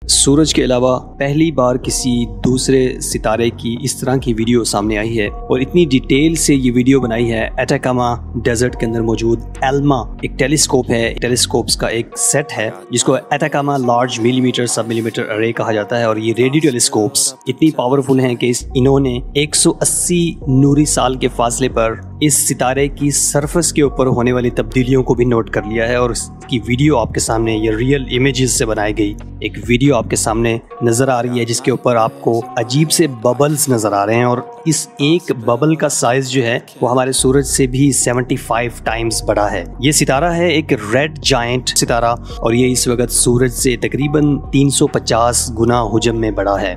सूरज के अलावा पहली बार किसी दूसरे सितारे की इस तरह की वीडियो सामने आई है और इतनी डिटेल से ये वीडियो बनाई है। एटाकामा डेजर्ट के अंदर मौजूद एल्मा एक टेलीस्कोप है। टेलीस्कोप्स का एक सेट है जिसको एटाकामा लार्ज मिलीमीटर सब मिलीमीटर अरे कहा जाता है और ये रेडियो टेलीस्कोप्स इतनी पावरफुल हैं कि इन्होंने 180 नूरी साल के फासले पर इस सितारे की सरफेस के ऊपर होने वाली तब्दीलियों को भी नोट कर लिया है और इसकी वीडियो आपके सामने ये रियल इमेजेस से बनाई गई एक वीडियो आपके सामने नजर आ रही है जिसके ऊपर आपको अजीब से बबल्स नजर आ रहे हैं और इस एक बबल का साइज जो है वो हमारे सूरज से भी 75 टाइम्स बड़ा है। ये सितारा है एक रेड जायंट सितारा और ये इस वक्त सूरज से तकरीबन 350 गुना हुजम में बड़ा है।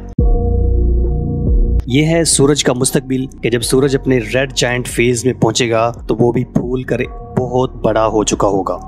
ये है सूरज का मुस्तकबिल कि जब सूरज अपने रेड जायंट फेज में पहुंचेगा तो वो भी फूल कर बहुत बड़ा हो चुका होगा।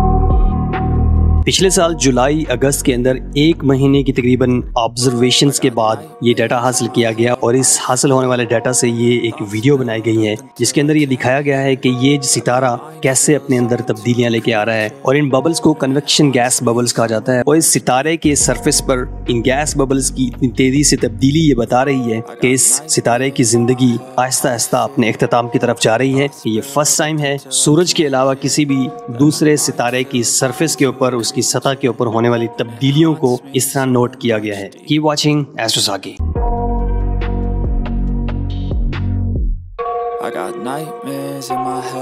पिछले साल जुलाई अगस्त के अंदर एक महीने की तकरीबन ऑब्जर्वेशंस के बाद ये डाटा हासिल किया गया और इस हासिल होने वाले डाटा से ये एक वीडियो बनाई गई है जिसके अंदर ये दिखाया गया है कि ये सितारा कैसे अपने अंदर तब्दीलियां लेके आ रहा है और इन बबल्स को कन्वेक्शन गैस बबल्स कहा जाता है और इस सितारे के सरफेस पर इन गैस बबल्स की इतनी तेजी से तब्दीली ये बता रही है कि इस सितारे की जिंदगी आहिस्ता आहिस्ता अपने इख्तिताम की तरफ जा रही है। ये फर्स्ट टाइम है सूरज के अलावा किसी भी दूसरे सितारे की सरफेस के ऊपर की सतह के ऊपर होने वाली तब्दीलियों को इस तरह नोट किया गया है। Keep watching Astrosaki. I got nightmares in my head.